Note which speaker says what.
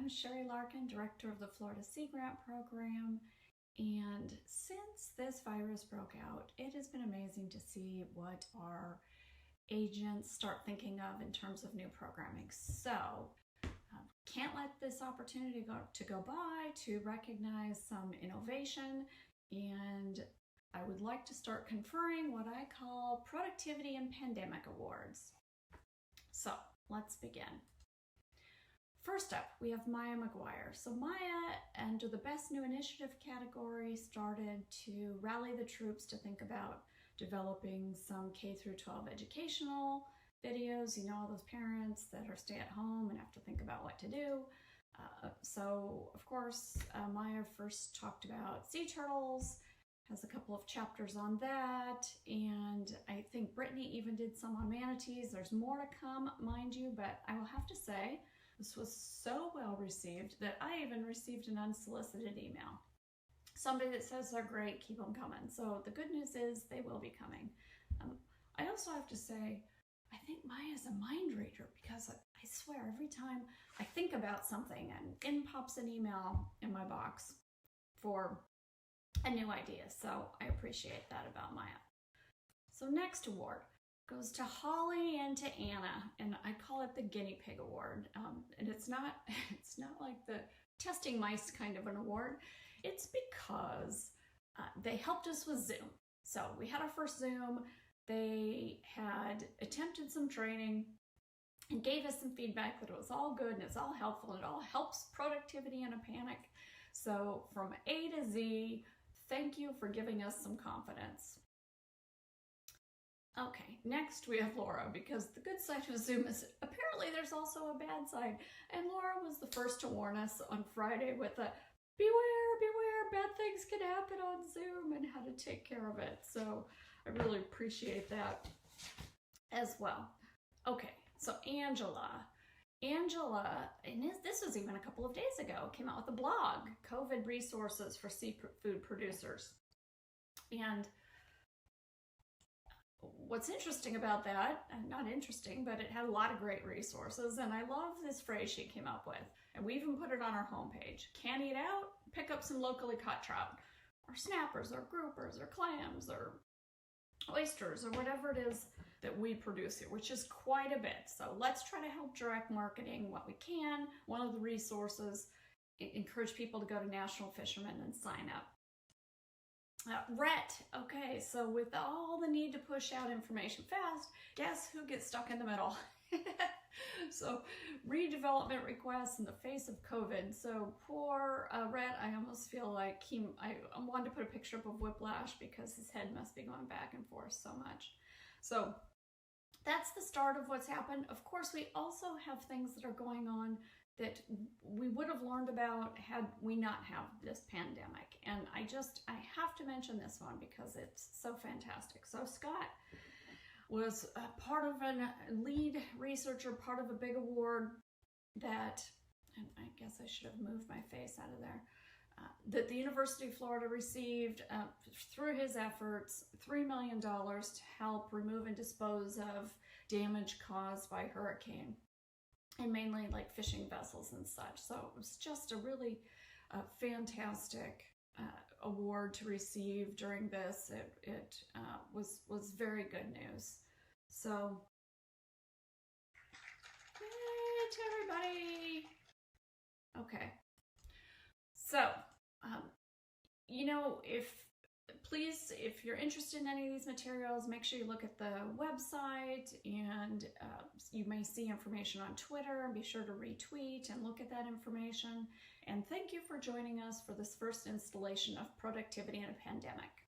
Speaker 1: I'm Sherry Larkin, Director of the Florida Sea Grant Program, and since this virus broke out, it has been amazing to see what our agents start thinking of in terms of new programming. So, can't let this opportunity go by to recognize some innovation, and I would like to start conferring what I call Productivity and Pandemic Awards. So, let's begin. First up, we have Maya McGuire. So Maya, under the Best New Initiative category, started to rally the troops to think about developing some K through 12 educational videos. You know, all those parents that are stay at home and have to think about what to do. So, of course, Maya first talked about sea turtles, has a couple of chapters on that, and I think Brittany even did some on manatees. There's more to come, mind you, but I will have to say, this was so well received that I even received an unsolicited email. Somebody that says they're great, keep them coming. So the good news is they will be coming. I also have to say, I think Maya's a mind reader, because I swear every time I think about something and in pops an email in my box for a new idea. So I appreciate that about Maya. So next award goes to Holly and to Anna, and I call it the Guinea Pig Award. And it's not like the testing mice kind of an award. It's because they helped us with Zoom. So we had our first Zoom. They had attempted some training and gave us some feedback that it was all good and it's all helpful and it all helps productivity in a panic. So from A to Z, thank you for giving us some confidence. Okay, next we have Laura, because the good side of Zoom is apparently there's also a bad side. And Laura was the first to warn us on Friday with a beware, bad things can happen on Zoom and how to take care of it. So I really appreciate that as well. Okay, so Angela, and this was even a couple of days ago, came out with a blog, COVID Resources for Seafood Producers. And what's interesting about that, not interesting, but it had a lot of great resources, and I love this phrase she came up with, and we even put it on our homepage. Can't eat out, pick up some locally caught trout, or snappers, or groupers, or clams, or oysters, or whatever it is that we produce here, which is quite a bit. So let's try to help direct marketing what we can. One of the resources, encourage people to go to National Fishermen and sign up. Rhett, okay, so with all the need to push out information fast, guess who gets stuck in the middle? So redevelopment requests in the face of COVID. So poor Rhett, I almost feel like I wanted to put a picture up of whiplash because his head must be going back and forth so much. So that's the start of what's happened. Of course, we also have things that are going on that we would have learned about had we not have this pandemic. And I have to mention this one because it's so fantastic. So Scott was a part of a lead researcher, part of a big award that, and I guess I should have moved my face out of there, that the University of Florida received through his efforts $3 million to help remove and dispose of damage caused by hurricane, and mainly like fishing vessels and such. So it was just a really fantastic award to receive during this. It was very good news. So, yay to everybody. Okay. So, you know, if you're interested in any of these materials, make sure you look at the website, and you may see information on Twitter. Be sure to retweet and look at that information. And thank you for joining us for this first installation of Productivity in a Pandemic.